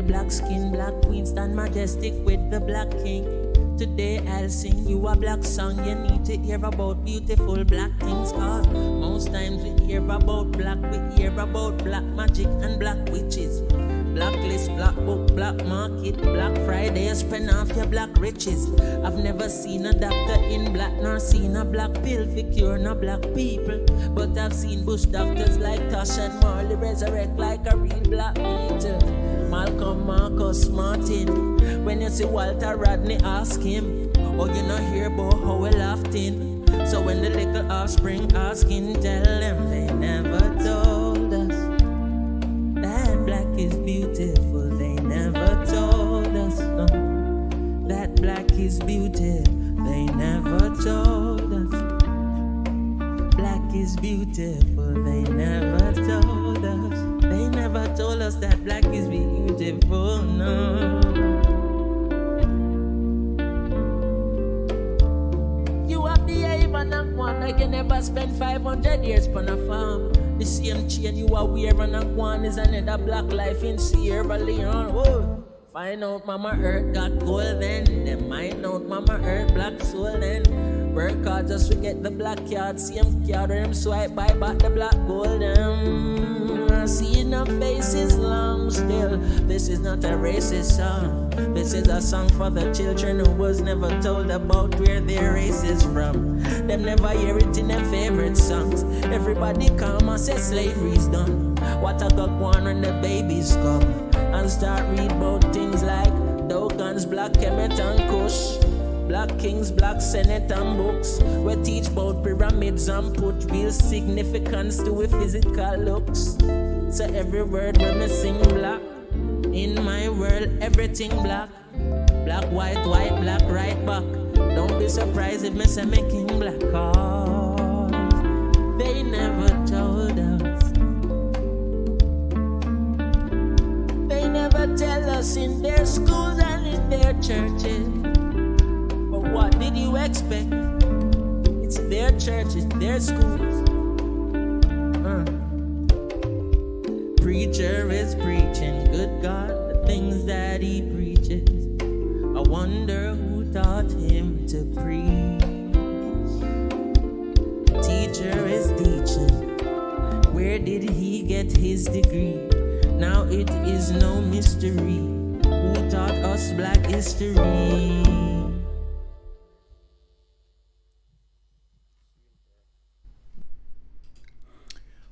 hair, black skin, black queen, stand majestic with the black king. Today I'll sing you a black song. You need to hear about beautiful black things, cause most times we hear about black, we hear about black magic and black witches. Blacklist, black book, black market, Black Friday, spend off your black riches. I've never seen a doctor in black, nor seen a black pill for cure no black people. But I've seen bush doctors like Tosh and Marley resurrect like a real black meter. Malcolm, Marcus, Martin. When you see Walter Rodney, ask him. Oh, you not hear about how we laughed in. So when the little offspring asking, tell them they never told us that black is beautiful. They never told us no, that black is beautiful. They never told us black is beautiful. They never told us. They never told us that black is beautiful. No. You have the even and one like you never spend 500 years on a farm. The same chain you are wearing and one is another black life in Sierra Leone. Whoa. Find out Mama Earth got gold then. Them mind out Mama Earth black soul then. Work hard just to get the black card. Same card where them swipe buy back the black gold. I see enough faces long still. This is not a racist song. This is a song for the children who was never told about where their race is from. Them never hear it in their favorite songs. Everybody come and say slavery's done. What I got one when the babies come. And start read about things like Dogans, Black Kemet and Kush, Black Kings, Black Senate and books. We teach about pyramids and put real significance to a physical looks. So every word when me sing black, in my world everything black. Black, white, white, black, right back. Don't be surprised if me say me king black, cause they never told us. They never tell us in their schools and in their churches. But what did you expect? It's their churches, their schools. Preacher is preaching, good God, the things that he preaches. I wonder who taught him to preach. Teacher is teaching, where did he get his degree? Now it is no mystery, who taught us black history?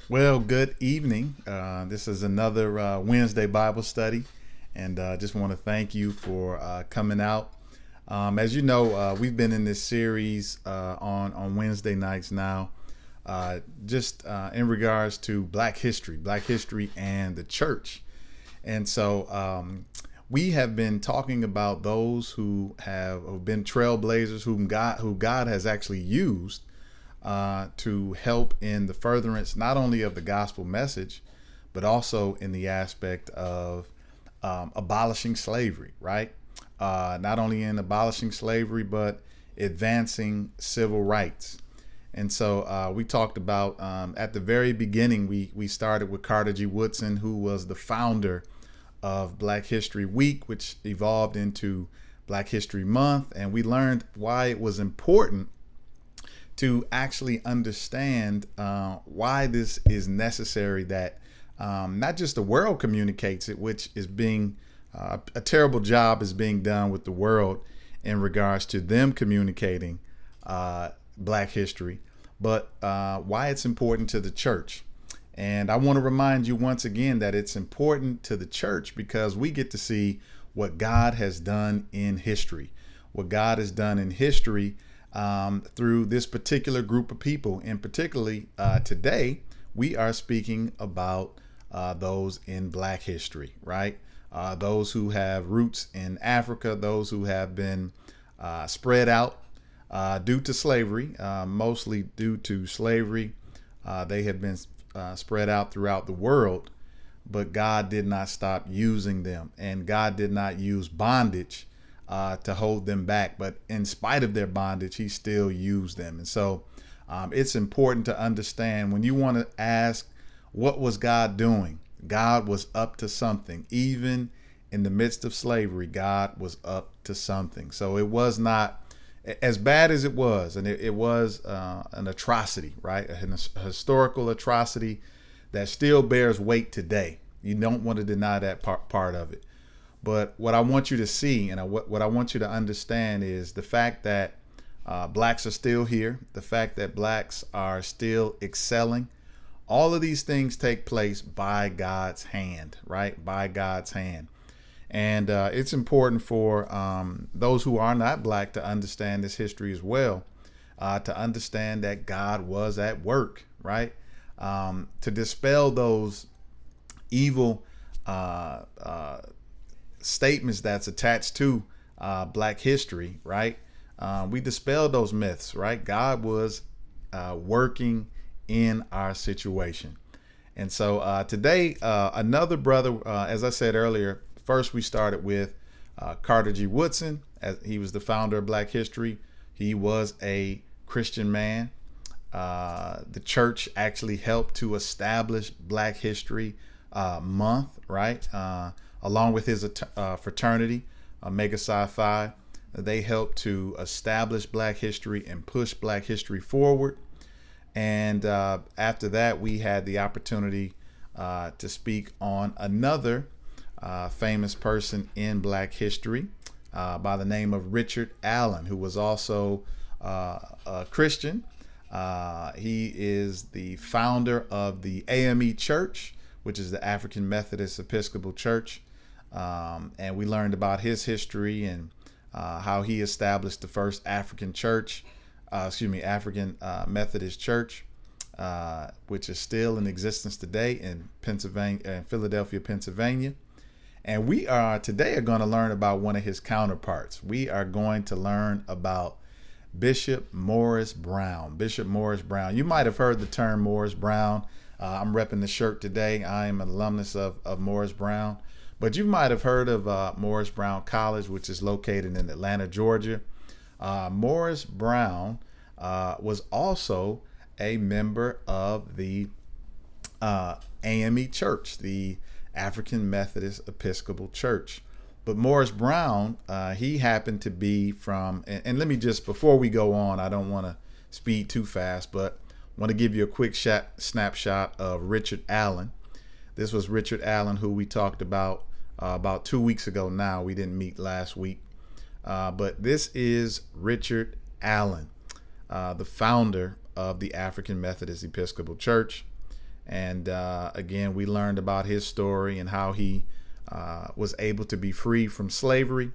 Well, good evening. This is another Wednesday Bible study, and just want to thank you for coming out. As you know, we've been in this series on Wednesday nights now, just in regards to Black history and the church. And so we have been talking about those who have been trailblazers, who God has actually used to help in the furtherance not only of the gospel message, but also in the aspect of abolishing slavery, right? Not only in abolishing slavery, but advancing civil rights. And so we talked about at the very beginning, we started with Carter G. Woodson, who was the founder of Black History Week, which evolved into Black History Month. And we learned why it was important to actually understand why this is necessary, that not just the world communicates it, which is being a terrible job is being done with the world in regards to them communicating Black history, but why it's important to the church. And I want to remind you once again that it's important to the church because we get to see what God has done in history, through this particular group of people. And particularly today, we are speaking about those in Black history, right? Those who have roots in Africa, those who have been spread out due to slavery, mostly due to slavery. They have been spread out throughout the world, but God did not stop using them, and God did not use bondage to hold them back. But in spite of their bondage, he still used them. And so it's important to understand, when you want to ask, what was God doing? God was up to something, even in the midst of slavery, God was up to something. So it was not as bad as it was, and it was an atrocity, right? A historical atrocity that still bears weight today. You don't want to deny that part of it. But what I want you to see and what I want you to understand is the fact that blacks are still here, the fact that blacks are still excelling. All of these things take place by God's hand, right? By God's hand. And it's important for those who are not black to understand this history as well, to understand that God was at work, right? To dispel those evil statements that's attached to black history, right? We dispelled those myths, right? God was working in our situation. And so today, another brother, as I said earlier, first we started with Carter G. Woodson, as he was the founder of Black History. He was a Christian man. The church actually helped to establish Black History Month, right? Along with his fraternity, Omega Psi Phi. They helped to establish Black history and push Black history forward. And after that, we had the opportunity to speak on another famous person in Black history by the name of Richard Allen, who was also a Christian. He is the founder of the AME Church, which is the African Methodist Episcopal Church. And we learned about his history and how he established the first African church, African Methodist Church, which is still in existence today in Philadelphia, Pennsylvania. And we today are going to learn about one of his counterparts. We are going to learn about Bishop Morris Brown. Bishop Morris Brown. You might have heard the term Morris Brown. I'm repping the shirt today. I am an alumnus of Morris Brown. But you might have heard of Morris Brown College, which is located in Atlanta, Georgia. Morris Brown was also a member of the AME Church, the African Methodist Episcopal Church. But Morris Brown, he happened to be from, and let me just, before we go on, I don't want to speed too fast, but I want to give you a quick snapshot of Richard Allen. This was Richard Allen, who we talked about 2 weeks ago now. We didn't meet last week. But this is Richard Allen, the founder of the African Methodist Episcopal Church. And again, we learned about his story and how he was able to be free from slavery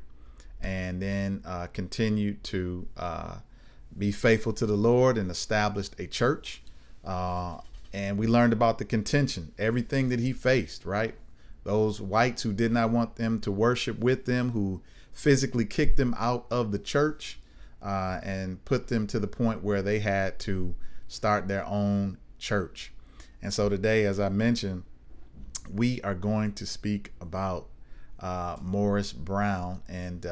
and then continued to be faithful to the Lord and established a church. And we learned about the contention, everything that he faced, right? Those whites who did not want them to worship with them, who physically kicked them out of the church and put them to the point where they had to start their own church. And so today, as I mentioned, we are going to speak about Morris Brown, and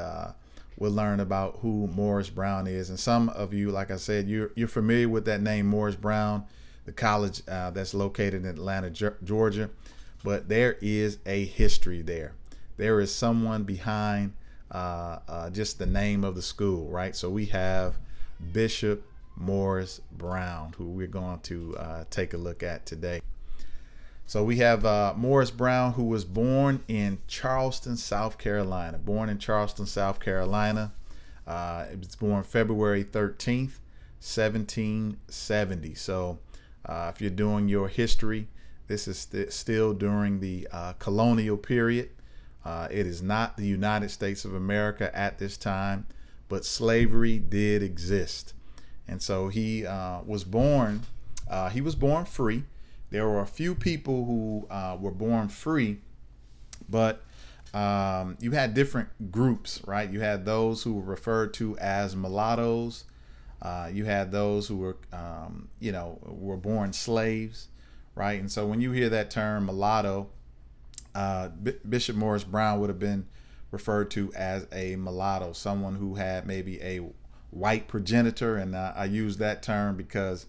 we'll learn about who Morris Brown is. And some of you, like I said, you're familiar with that name, Morris Brown, the college that's located in Atlanta, Georgia. But there is a history there. There is someone behind just the name of the school, right? So we have Bishop Morris Brown, who we're going to take a look at today. So we have Morris Brown, who was born in Charleston, South Carolina. He was born February 13th, 1770. So if you're doing your history, this is still during the colonial period. It is not the United States of America at this time, but slavery did exist. And so he was born free. There were a few people who were born free, but you had different groups, right? You had those who were referred to as mulattoes. You had those who were, were born slaves, right? And so when you hear that term mulatto, Bishop Morris Brown would have been referred to as a mulatto, someone who had maybe a white progenitor. And I use that term because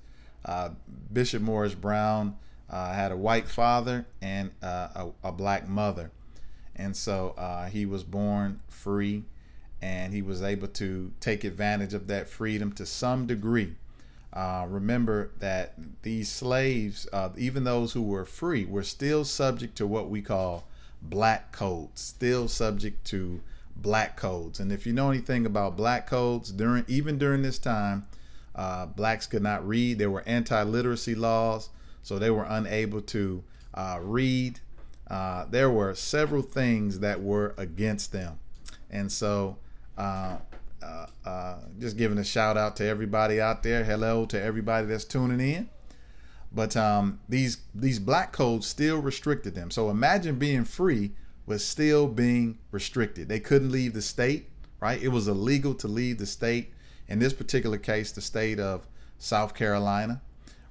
Bishop Morris Brown had a white father and a black mother. And so he was born free, and he was able to take advantage of that freedom to some degree. Remember that these slaves, even those who were free, were still subject to what we call black codes, still subject to black codes. And if you know anything about black codes, even during this time, blacks could not read. There were anti-literacy laws, so they were unable to read. There were several things that were against them. And so just giving a shout out to everybody out there. Hello to everybody that's tuning in. But these black codes still restricted them. So imagine being free but still being restricted. They couldn't leave the state, right? It was illegal to leave the state. In this particular case, the state of South Carolina,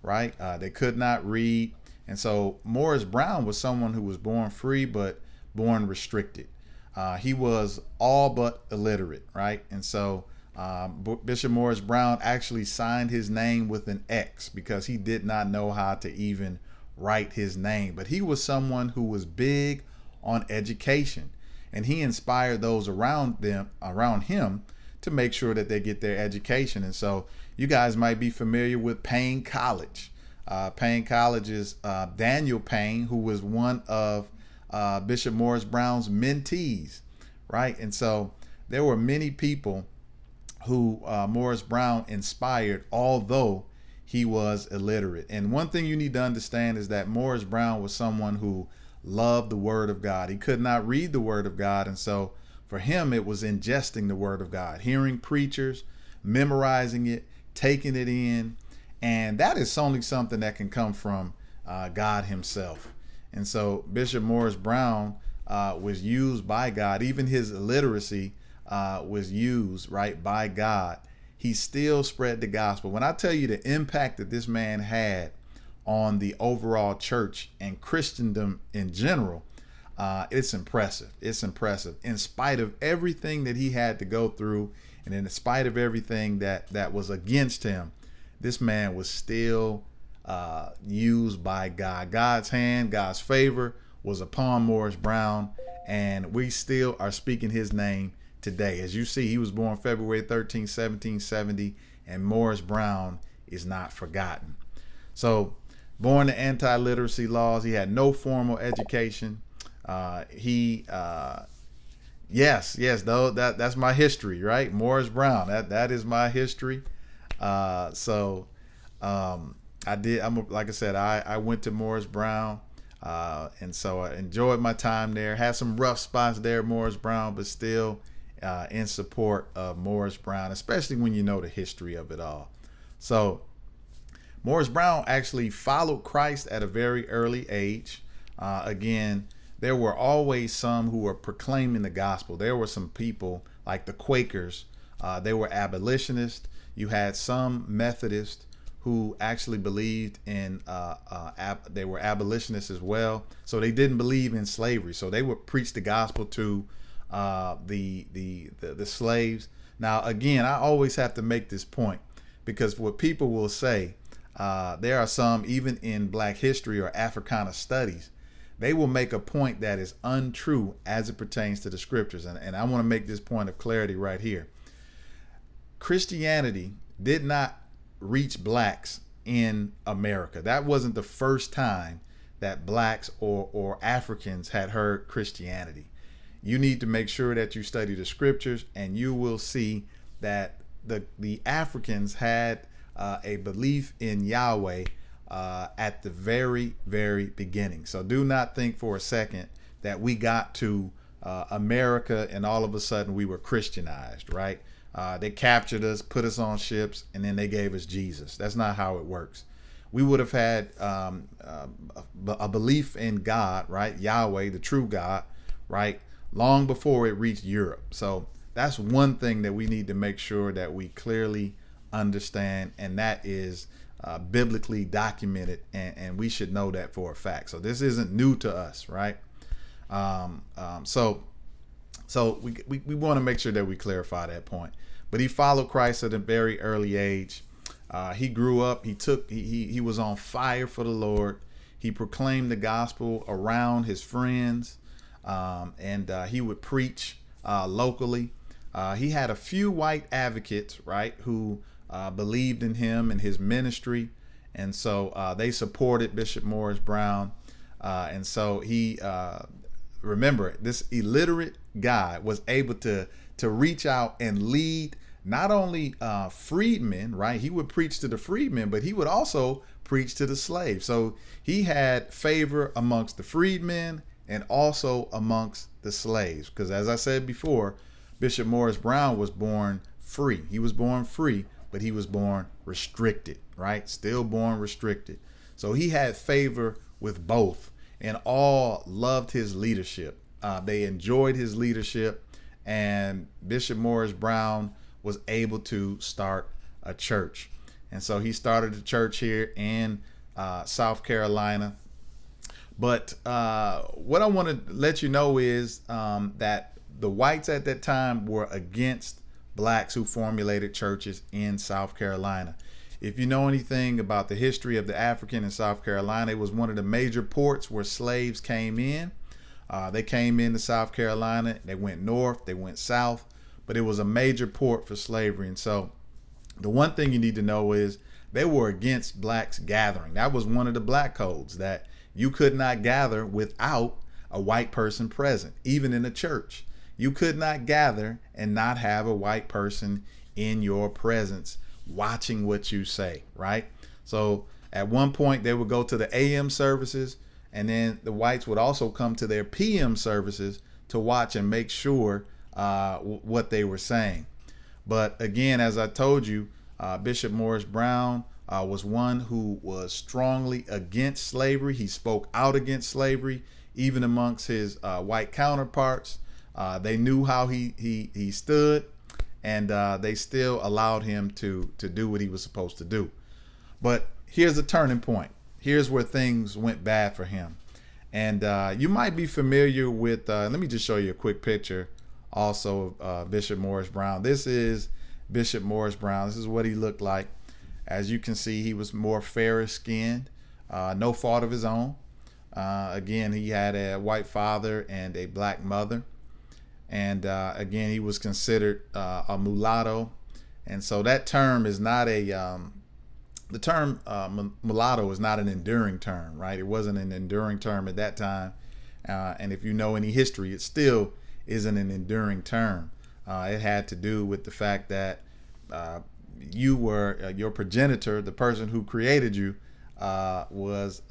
right? They could not read. And so Morris Brown was someone who was born free but born restricted. He was all but illiterate, right? And so Bishop Morris Brown actually signed his name with an X because he did not know how to even write his name. But he was someone who was big on education, and he inspired those around him to make sure that they get their education. And so you guys might be familiar with Payne College. Payne College is Daniel Payne, who was one of Bishop Morris Brown's mentees, right? And so there were many people who Morris Brown inspired, although he was illiterate. And one thing you need to understand is that Morris Brown was someone who loved the Word of God. He could not read the Word of God, and so for him it was ingesting the Word of God, hearing preachers, memorizing it, taking it in, and that is only something that can come from God himself. And so Bishop Morris Brown was used by God. Even his illiteracy was used, right, by God. He still spread the gospel. When I tell you the impact that this man had on the overall church and Christendom in general, it's impressive. It's impressive. In spite of everything that he had to go through, and in spite of everything that was against him, this man was still used by God. God's hand, God's favor was upon Morris Brown, and we still are speaking his name today. As you see, he was born February 13, 1770, and Morris Brown is not forgotten. So, born to anti-literacy laws, he had no formal education. Yes, though that's my history, right? Morris Brown, that is my history. Like I said, I went to Morris Brown, and so I enjoyed my time there. Had some rough spots there at Morris Brown, but still in support of Morris Brown, especially when you know the history of it all. So Morris Brown actually followed Christ at a very early age. Again, there were always some who were proclaiming the gospel. There were some people like the Quakers. They were abolitionists. You had some Methodists who actually believed in, they were abolitionists as well. So they didn't believe in slavery. So they would preach the gospel to the slaves. Now, again, I always have to make this point, because what people will say, there are some, even in Black history or Africana studies, they will make a point that is untrue as it pertains to the scriptures. And I want to make this point of clarity right here. Christianity did not reach blacks in America. That wasn't the first time that blacks or Africans had heard Christianity. You need to make sure that you study the scriptures, and you will see that the Africans had a belief in Yahweh at the very, very beginning. So do not think for a second that we got to America and all of a sudden we were Christianized, right? They captured us, put us on ships, and then they gave us Jesus. That's not how it works. We would have had a belief in God, right? Yahweh, the true God, right? Long before it reached Europe. So that's one thing that we need to make sure that we clearly understand, and that is biblically documented, and we should know that for a fact. So this isn't new to us, right? So we want to make sure that we clarify that point. But he followed Christ at a very early age. He grew up. He was on fire for the Lord. He proclaimed the gospel around his friends. and he would preach locally. He had a few white advocates, right, who believed in him and his ministry, and so they supported Bishop Morris Brown. And so he, remember, this illiterate guy was able to reach out and lead not only freedmen, right? He would preach to the freedmen, but he would also preach to the slaves. So he had favor amongst the freedmen and also amongst the slaves. Because as I said before, Bishop Morris Brown was born free. He was born free, but he was born restricted, right? Still born restricted. So he had favor with both, and all loved his leadership. They enjoyed his leadership, and Bishop Morris Brown was able to start a church. And so he started a church here in South Carolina. But what I want to let you know is that the whites at that time were against blacks who formulated churches in South Carolina. If you know anything about the history of the African in South Carolina, it was one of the major ports where slaves came in. They came into South Carolina, they went north, they went south, but it was a major port for slavery. And so the one thing you need to know is they were against blacks gathering. That was one of the black codes, that you could not gather without a white person present, even in a church. You could not gather and not have a white person in your presence watching what you say, right? So at one point they would go to the AM services, and then the whites would also come to their PM services to watch and make sure what they were saying. But again, as I told you, Bishop Morris Brown was one who was strongly against slavery. He spoke out against slavery, even amongst his white counterparts. They knew how he stood, and they still allowed him to do what he was supposed to do. But here's a turning point. Here's where things went bad for him. And you might be familiar with, let me just show you a quick picture also of Bishop Morris Brown. This is Bishop Morris Brown. This is what he looked like. As you can see, he was more fairer skinned, no fault of his own. Again, he had a white father and a black mother. And again, he was considered a mulatto. And so that term is not the term mulatto is not an enduring term, right? It wasn't an enduring term at that time. And if you know any history, it still isn't an enduring term. It had to do with the fact that you were, your progenitor, the person who created you, was,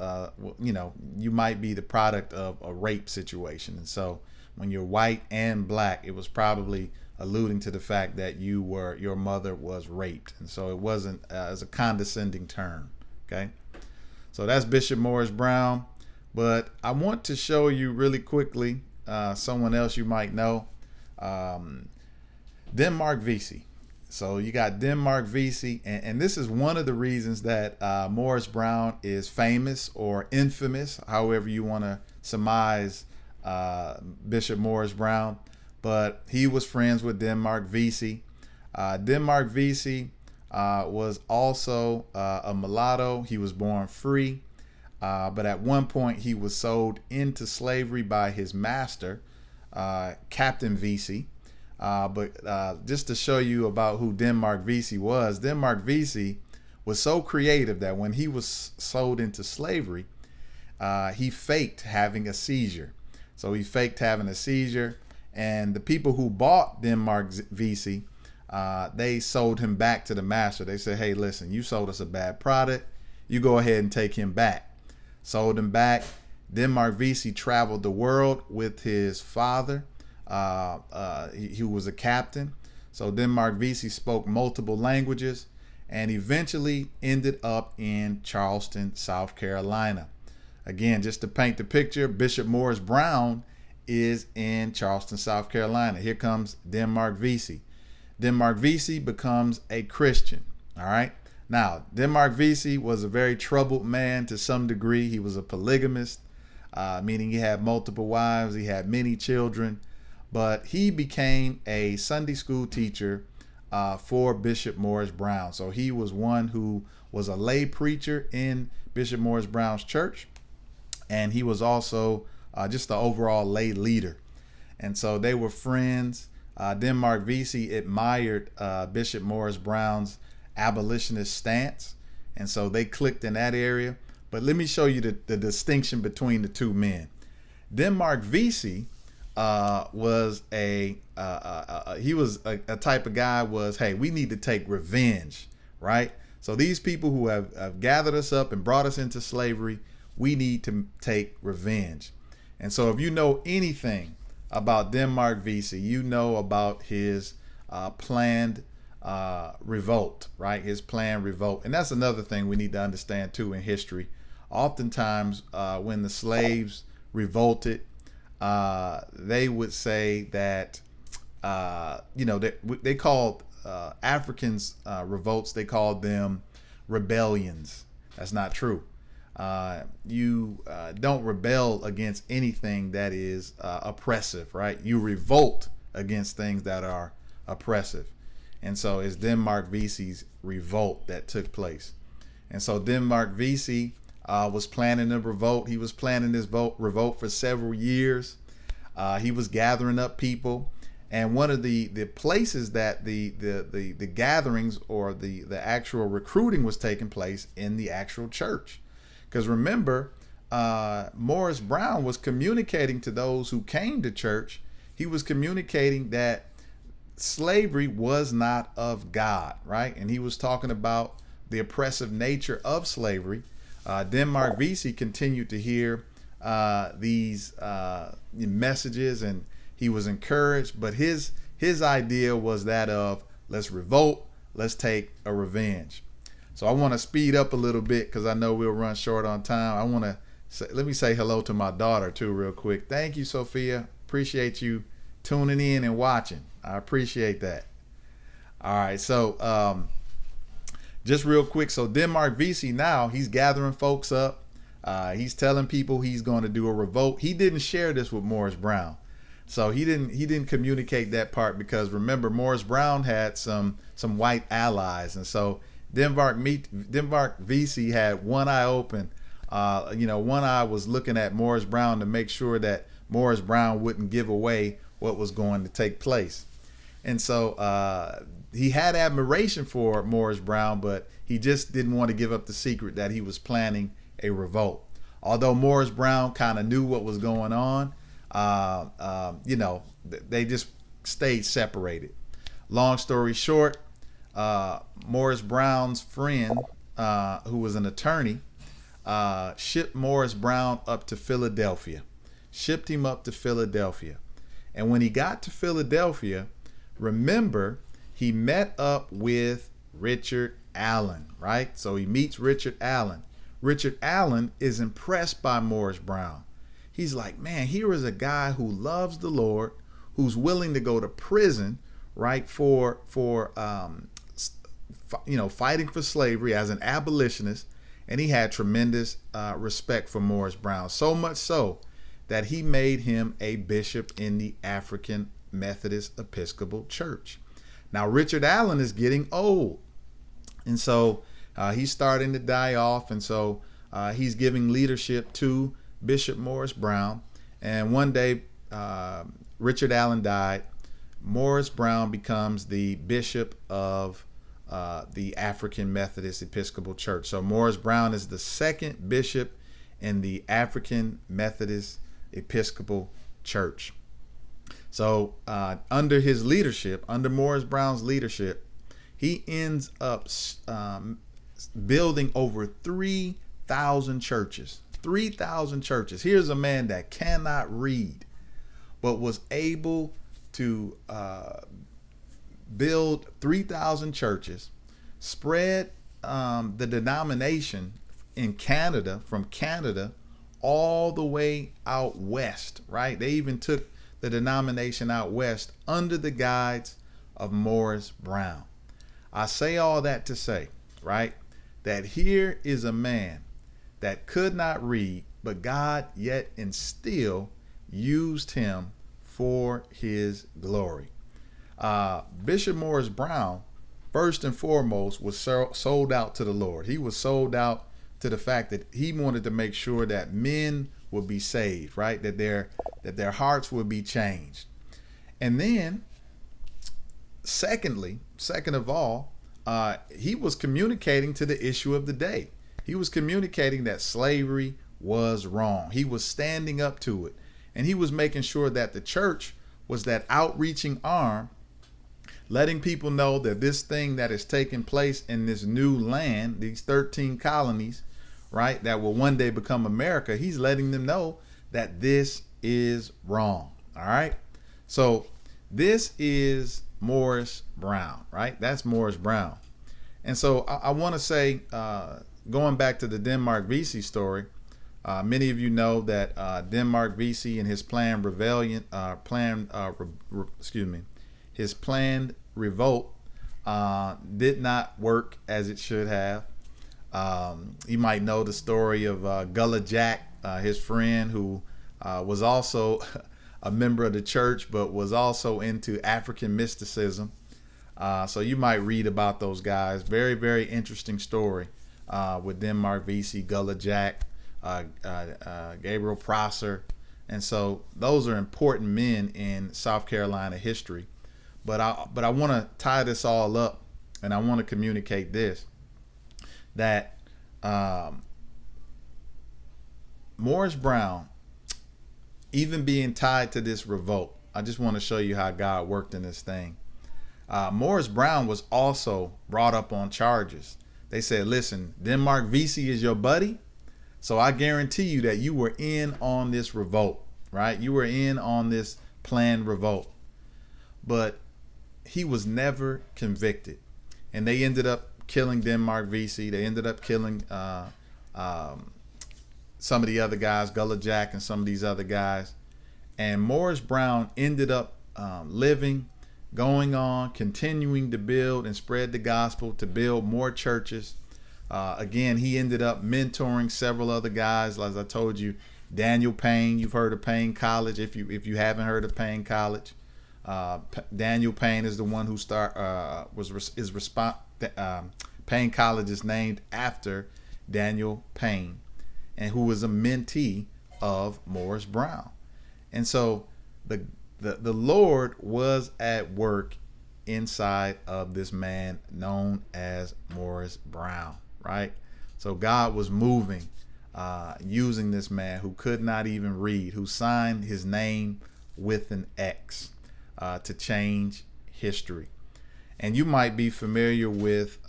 you might be the product of a rape situation. And so when you're white and black, it was probably alluding to the fact that your mother was raped. And so it wasn't as a condescending term. Okay. So that's Bishop Morris Brown. But I want to show you really quickly someone else you might know, Denmark Vesey. So you got Denmark Vesey, and this is one of the reasons that Morris Brown is famous or infamous, however you want to surmise Bishop Morris Brown. But he was friends with Denmark Vesey. Denmark Vesey was also a mulatto. He was born free, but at one point he was sold into slavery by his master, Captain Vesey. But just to show you about who Denmark Vesey was was so creative that when he was sold into slavery, he faked having a seizure. So he faked having a seizure, and the people who bought Denmark Vesey, they sold him back to the master. They said, hey, listen, you sold us a bad product. You go ahead and take him back. Sold him back. Denmark Vesey traveled the world with his father. He was a captain. So Denmark Vesey spoke multiple languages and eventually ended up in Charleston, South Carolina. Again, just to paint the picture, Bishop Morris Brown is in Charleston, South Carolina. Here comes Denmark Vesey. Denmark Vesey becomes a Christian. All right. Now, Denmark Vesey was a very troubled man to some degree. He was a polygamist, meaning he had multiple wives. He had many children. But he became a Sunday school teacher for Bishop Morris Brown. So he was one who was a lay preacher in Bishop Morris Brown's church. And he was also just the overall lay leader. And so they were friends. Denmark Vesey admired Bishop Morris Brown's abolitionist stance. And so they clicked in that area. But let me show you the distinction between the two men. Denmark Vesey was a type of guy was, hey, we need to take revenge, right? So these people who have gathered us up and brought us into slavery, we need to take revenge. And so if you know anything about Denmark Vesey, you know about his planned revolt, right? His planned revolt. And that's another thing we need to understand too in history. Oftentimes when the slaves revolted, they would say that, they called Africans revolts, they called them rebellions. That's not true. You don't rebel against anything that is oppressive, right? You revolt against things that are oppressive. And so it's Denmark Vesey's revolt that took place. And so Denmark Vesey was planning a revolt. He was planning this revolt for several years. He was gathering up people. And one of the places that the gatherings or the actual recruiting was taking place in the actual church. Because remember, Morris Brown was communicating to those who came to church. He was communicating that slavery was not of God, right? And he was talking about the oppressive nature of slavery. Denmark Vesey continued to hear these messages, and he was encouraged, but his idea was that of, let's revolt, let's take a revenge. So I want to speed up a little bit because I know we'll run short on time. Let me say hello to my daughter too real quick. Thank you, Sophia. Appreciate you tuning in and watching. I appreciate that. All right, so just real quick. So Denmark Vesey now, he's gathering folks up. He's telling people he's going to do a revolt. He didn't share this with Morris Brown. So he didn't communicate that part because remember, Morris Brown had some white allies. And so Denmark Vesey had one eye open. One eye was looking at Morris Brown to make sure that Morris Brown wouldn't give away what was going to take place. And so he had admiration for Morris Brown, but he just didn't want to give up the secret that he was planning a revolt. Although Morris Brown kind of knew what was going on, they just stayed separated. Long story short, Morris Brown's friend, who was an attorney, shipped Morris Brown up to Philadelphia. Shipped him up to Philadelphia. And when he got to Philadelphia, remember, he met up with Richard Allen, right? So he meets Richard Allen. Richard Allen is impressed by Morris Brown. He's like, man, here is a guy who loves the Lord, who's willing to go to prison, right, for fighting for slavery as an abolitionist. And he had tremendous respect for Morris Brown, so much so that he made him a bishop in the African Methodist Episcopal Church. Now, Richard Allen is getting old. And so he's starting to die off. And so he's giving leadership to Bishop Morris Brown. And one day, Richard Allen died. Morris Brown becomes the bishop of the African Methodist Episcopal Church. So Morris Brown is the second bishop in the African Methodist Episcopal Church. So under his leadership, under Morris Brown's leadership, he ends up building over 3,000 churches. 3,000 churches. Here's a man that cannot read, but was able to build 3,000 churches, spread the denomination in Canada, from Canada all the way out west, right? They even took the denomination out west under the guides of Morris Brown. I say all that to say, right, that here is a man that could not read, but God yet and still used him for his glory. Bishop Morris Brown, first and foremost, was sold out to the Lord. He was sold out to the fact that he wanted to make sure that men would be saved, right? That their hearts would be changed. And then second of all, he was communicating to the issue of the day. He was communicating that slavery was wrong. He was standing up to it. And he was making sure that the church was that outreaching arm, letting people know that this thing that is taking place in this new land, these 13 colonies, right, that will one day become America, he's letting them know that this is wrong. All right. So this is Morris Brown, right? That's Morris Brown. And so I want to say, going back to the Denmark Vesey story, many of you know that Denmark Vesey and his planned rebellion, his planned revolt did not work as it should have. You might know the story of Gullah Jack, his friend, who was also a member of the church, but was also into African mysticism. So you might read about those guys. Very, very interesting story with Denmark Vesey, Gullah Jack, Gabriel Prosser. And so those are important men in South Carolina history. But I want to tie this all up, and I want to communicate this, that Morris Brown, even being tied to this revolt, I just want to show you how God worked in this thing. Morris Brown was also brought up on charges. They said, listen, Denmark Vesey is your buddy, so I guarantee you that you were in on this revolt, right? You were in on this planned revolt. But he was never convicted. And they ended up killing Denmark Vesey. They ended up killing some of the other guys, Gullah Jack and some of these other guys. And Morris Brown ended up living, going on, continuing to build and spread the gospel, to build more churches. Again, he ended up mentoring several other guys. As I told you, Daniel Payne, you've heard of Payne College. If you haven't heard of Payne College, Daniel Payne is the one who Payne College is named after Daniel Payne, and who was a mentee of Morris Brown. And so the Lord was at work inside of this man known as Morris Brown, right? So God was moving, using this man who could not even read, who signed his name with an X, to change history. And you might be familiar with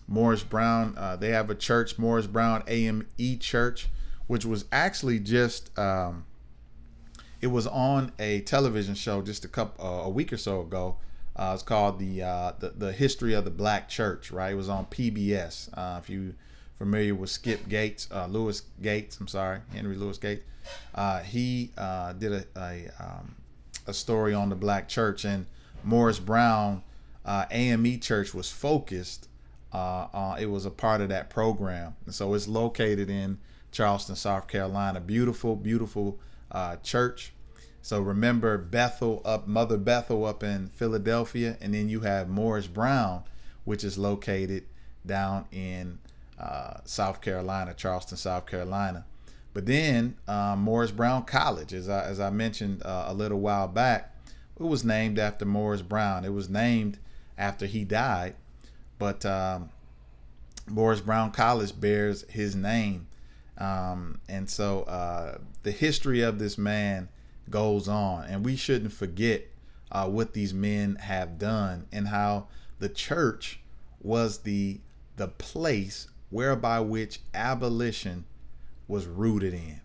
Morris Brown. They have a church, Morris Brown AME Church, which was actually just it was on a television show just a week or so ago. It's called the History of the Black Church, right? It was on PBS. If you familiar with Skip Gates, Henry Louis Gates, he did a story on the black church, and Morris Brown AME Church was focused. It was a part of that program, and so it's located in Charleston, South Carolina. Beautiful, beautiful church. So remember Mother Bethel up in Philadelphia, and then you have Morris Brown, which is located down in South Carolina, Charleston, South Carolina. But then Morris Brown College, as I mentioned a little while back, it was named after Morris Brown. It was named after he died, but Morris Brown College bears his name. And so the history of this man goes on, and we shouldn't forget what these men have done, and how the church was the place whereby which abolition was rooted in.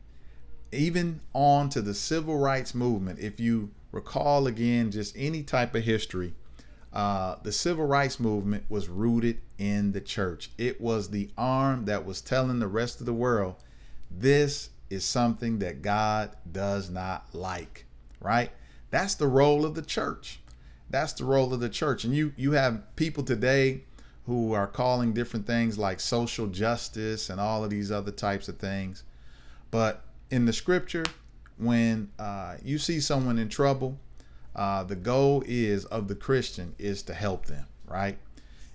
Even on to the civil rights movement. If you recall, again, just any type of history, the civil rights movement was rooted in the church. It was the arm that was telling the rest of the world, this is something that God does not like, right? That's the role of the church. That's the role of the church. And you have people today who are calling different things like social justice and all of these other types of things. But in the scripture, when you see someone in trouble, the goal of the Christian is to help them, right?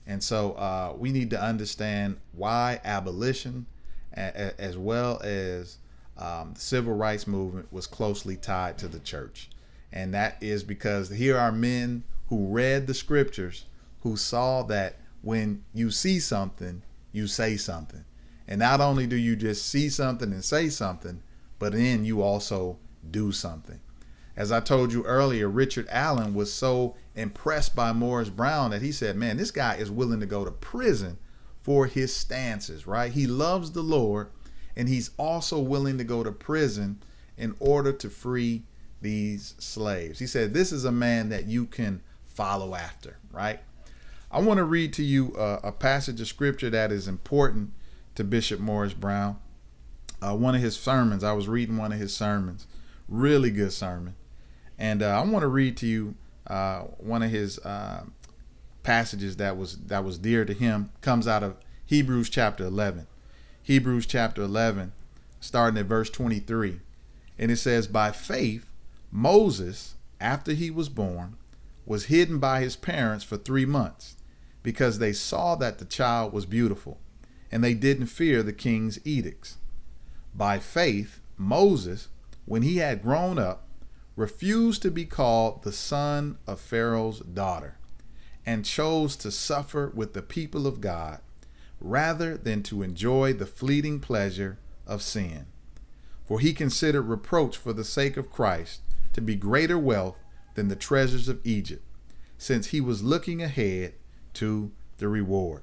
And so we need to understand why abolition, as well as the civil rights movement was closely tied to the church. And that is because here are men who read the scriptures, who saw that when you see something, you say something. And not only do you just see something and say something, but then you also do something. As I told you earlier, Richard Allen was so impressed by Morris Brown that he said, man, this guy is willing to go to prison for his stances, right? He loves the Lord, and he's also willing to go to prison in order to free these slaves. He said, this is a man that you can follow after, right? I want to read to you a passage of scripture that is important to Bishop Morris Brown. One of his sermons, I was reading one of his sermons, really good sermon. And I want to read to you one of his passages that was dear to him. Comes out of Hebrews chapter 11. Hebrews chapter 11, starting at verse 23. And it says, by faith, Moses, after he was born, was hidden by his parents for 3 months because they saw that the child was beautiful, and they didn't fear the king's edicts. By faith, Moses, when he had grown up, refused to be called the son of Pharaoh's daughter, and chose to suffer with the people of God rather than to enjoy the fleeting pleasure of sin. For he considered reproach for the sake of Christ to be greater wealth than the treasures of Egypt, since he was looking ahead to the reward.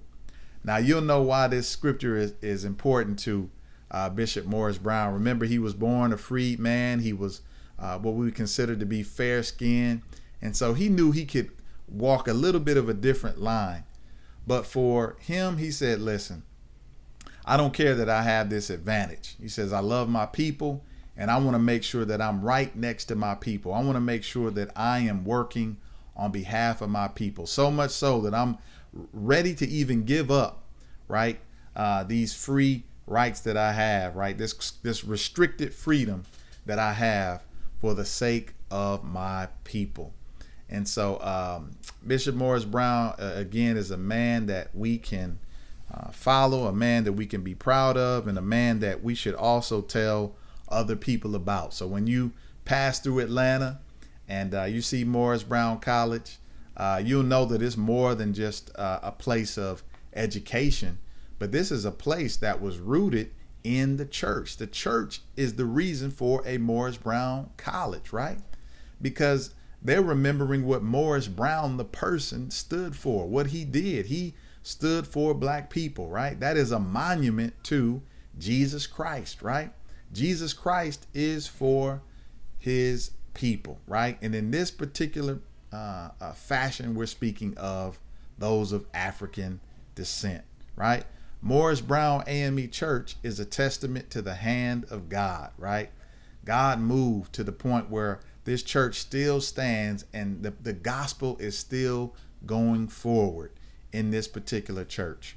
Now you'll know why this scripture is important to Bishop Morris Brown. Remember, he was born a freed man. He was what we would consider to be fair-skinned. And so he knew he could walk a little bit of a different line. But for him, he said, listen, I don't care that I have this advantage. He says, I love my people, and I want to make sure that I'm right next to my people. I want to make sure that I am working on behalf of my people, so much so that I'm ready to even give up, right, these free rights that I have, right, this restricted freedom that I have for the sake of my people. And so Bishop Morris Brown, again, is a man that we can follow, a man that we can be proud of, and a man that we should also tell other people about. So when you pass through Atlanta and you see Morris Brown College, you'll know that it's more than just a place of education, but this is a place that was rooted in the church. The church is the reason for a Morris Brown College, right? Because they're remembering what Morris Brown, the person, stood for, what he did. He stood for black people, right? That is a monument to Jesus Christ, right? Jesus Christ is for his people, right? And in this particular fashion, we're speaking of those of African descent, right? Morris Brown AME Church is a testament to the hand of God, right? God moved to the point where this church still stands, and the gospel is still going forward in this particular church.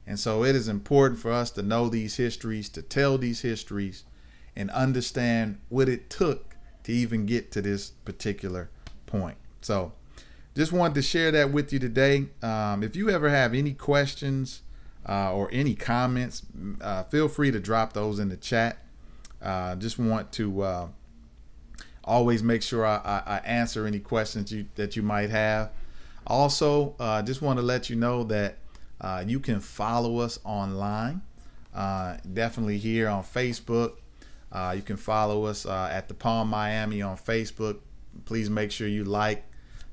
And so it is important for us to know these histories, to tell these histories, and understand what it took to even get to this particular point. So just wanted to share that with you today. If you ever have any questions or any comments, feel free to drop those in the chat. Just want to always make sure I answer any questions that you might have. Also, just want to let you know that you can follow us online, definitely here on Facebook. You can follow us at the Palm Miami on Facebook. Please make sure you like,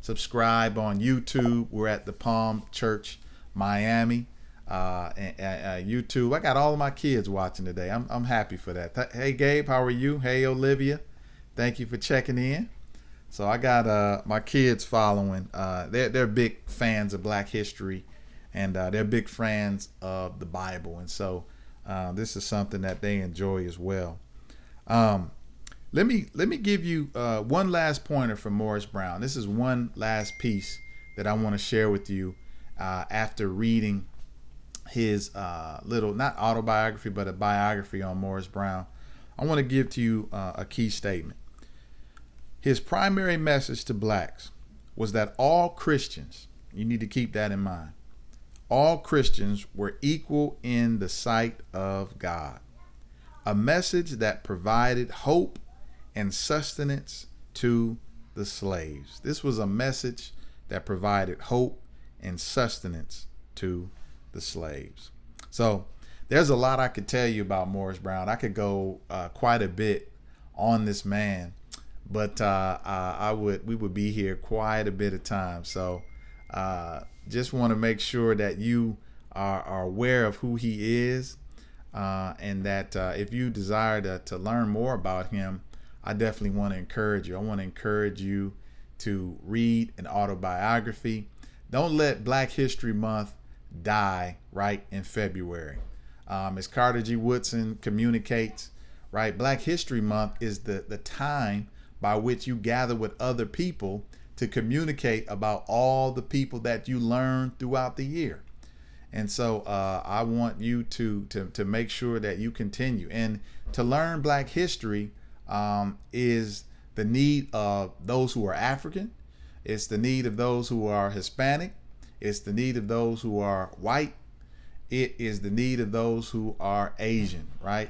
subscribe on YouTube. We're at the Palm Church Miami YouTube. I got all of my kids watching today. I'm happy for that. Hey Gabe, how are you? Hey Olivia, thank you for checking in. So I got my kids following. They're big fans of Black history, and they're big fans of the Bible, and so this is something that they enjoy as well. Let me give you one last pointer from Morris Brown. This is one last piece that I want to share with you after reading his little, not autobiography, but a biography on Morris Brown. I want to give to you a key statement. His primary message to blacks was that all Christians, you need to keep that in mind, all Christians were equal in the sight of God. a message that provided hope and sustenance to the slaves. This was a message that provided hope and sustenance to the slaves. So there's a lot I could tell you about Morris Brown. I could go quite a bit on this man, but we would be here quite a bit of time. So just want to make sure that you are aware of who he is, and that if you desire to learn more about him, I definitely want to encourage you. I want to encourage you to read an autobiography. Don't let Black History Month die right in February. As Carter G. Woodson communicates, right, Black History Month is the time by which you gather with other people to communicate about all the people that you learn throughout the year. And so I want you to make sure that you continue. And to learn Black history is the need of those who are African. It's the need of those who are Hispanic. It's the need of those who are white. It is the need of those who are Asian, right?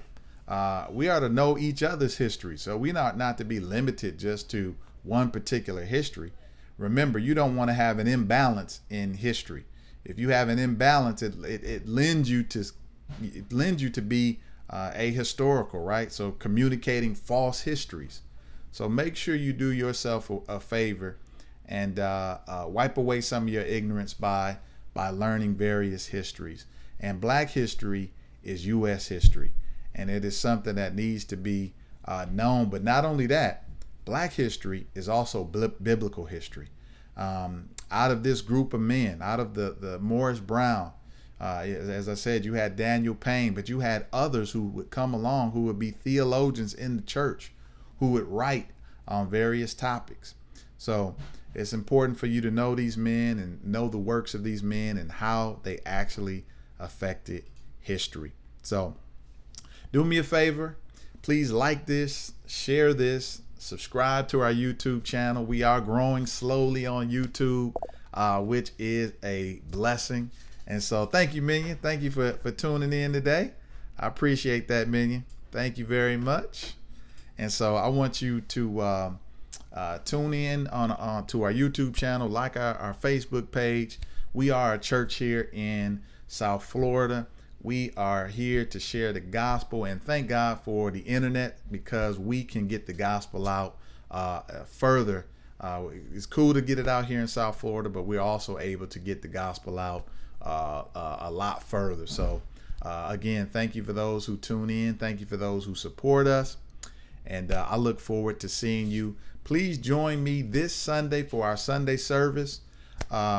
We are to know each other's history. So we're not to be limited just to one particular history. Remember, you don't want to have an imbalance in history. If you have an imbalance, it lends you to be ahistorical, right? So communicating false histories. So make sure you do yourself a favor and wipe away some of your ignorance by learning various histories. And Black history is U.S. history, and it is something that needs to be known. But not only that, Black history is also biblical history. Out of this group of men, out of the Morris Brown, as I said, you had Daniel Payne, but you had others who would come along who would be theologians in the church, who would write on various topics. So it's important for you to know these men and know the works of these men and how they actually affected history. So do me a favor, please like this, share this, subscribe to our YouTube channel. We are growing slowly on YouTube, which is a blessing. And so thank you, Minion. Thank you for tuning in today. I appreciate that, Minion. Thank you very much. And so I want you to tune in on to our YouTube channel, like our Facebook page. We are a church here in South Florida. We are here to share the gospel, and thank God for the internet, because we can get the gospel out further. It's cool to get it out here in South Florida, but we're also able to get the gospel out a lot further. So again, thank you for those who tune in. Thank you for those who support us. And I look forward to seeing you. Please join me this Sunday for our Sunday service.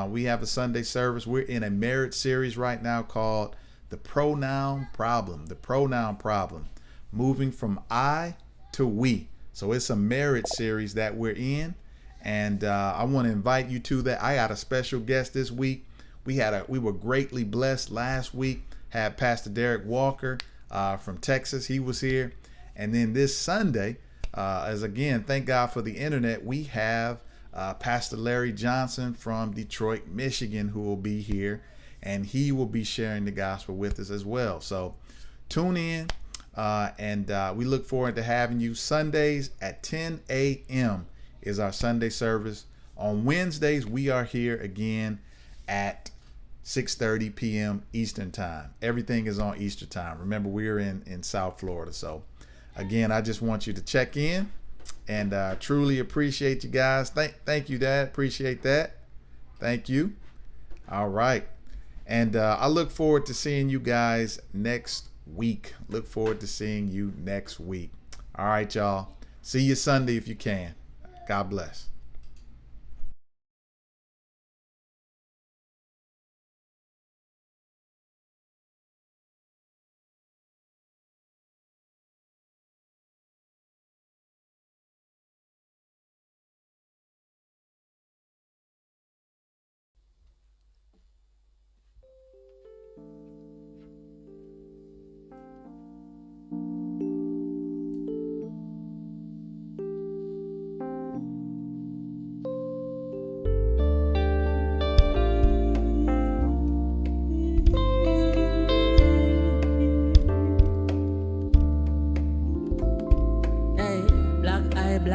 We have a Sunday service. We're in a marriage series right now called The Pronoun Problem. The Pronoun Problem. Moving from I to we. So it's a marriage series that we're in. And I want to invite you to that. I got a special guest this week. We were greatly blessed last week. Had Pastor Derek Walker from Texas. He was here. And then this Sunday, thank God for the internet, we have Pastor Larry Johnson from Detroit, Michigan, who will be here, and he will be sharing the gospel with us as well. So tune in, and we look forward to having you. Sundays at 10 a.m. is our Sunday service. On Wednesdays, we are here again at 6:30 p.m. Eastern Time. Everything is on Eastern Time. Remember, we're in South Florida. So again, I just want you to check in, and truly appreciate you guys. Thank you, Dad. Appreciate that. Thank you. All right. And I look forward to seeing you guys next week. Look forward to seeing you next week. All right, y'all. See you Sunday if you can. God bless.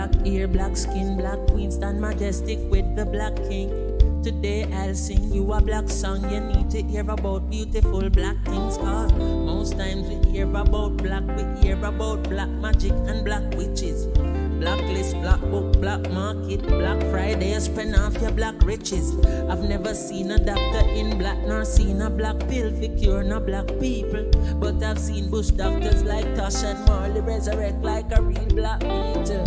Black hair, black skin, black queen, stand majestic with the black king. Today I'll sing you a black song. You need to hear about beautiful black things, cause most times we hear about black, we hear about black magic and black witches. Blacklist, black book, black market, Black Friday, spend off your black riches. I've never seen a doctor in black, nor seen a black pill for cure no black people. But I've seen bush doctors like Tosh and Marley resurrect like a real black meter.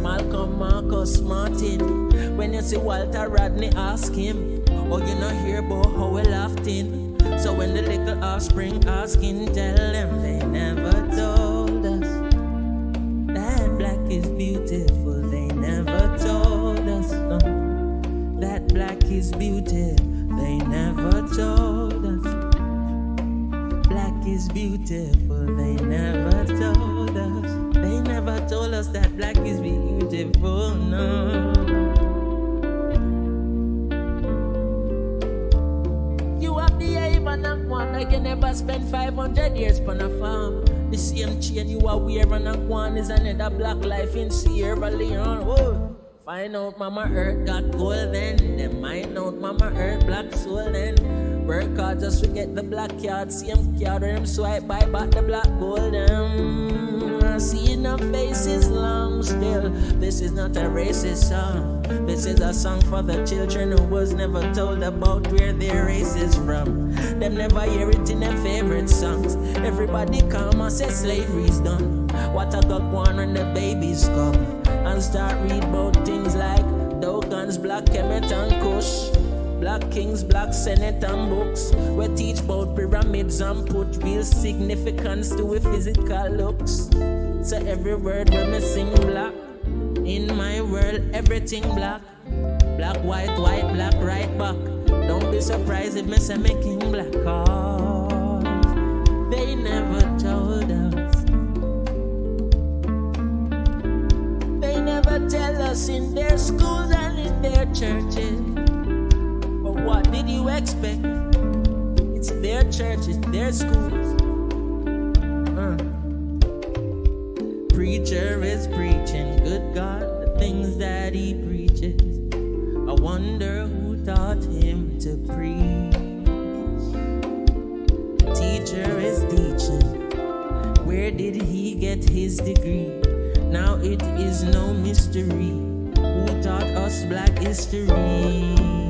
Malcolm, Marcus, Martin. When you see Walter Rodney, ask him. Oh, you not hear about how we laughed in. So when the little offspring asking, tell them they never told us that black is beautiful. They never told us no, that black is beautiful. They never told us black is beautiful. They never told us. They never told us that black is beautiful. No. You have the even and one like you never spend 500 years on a farm. The same chain you are wearing and one is another black life in Sierra Leone. Whoa. Find out Mama Earth got gold then. Them mind out Mama Earth black soul then. Work hard just to get the black card. Same card or them swipe buy back the black gold. I see enough faces long still. This is not a racist song. This is a song for the children who was never told about where their race is from. Them never hear it in their favorite songs. Everybody come and say slavery's done. What I got one when the babies come and start read about things like Dogans, Black Kemet and Kush, Black Kings, Black Senate and books. We teach about pyramids and put real significance to a physical looks. So every word when me sing black, in my world everything black. Black, white, white, black, right back. Don't be surprised if me say me king black, cause they never told us. They never tell us in their schools and in their churches. But what did you expect? It's their churches, their schools. Preacher is preaching, good God, the things that he preaches. I wonder who taught him to preach. Teacher is teaching, where did he get his degree? Now it is no mystery who taught us black history.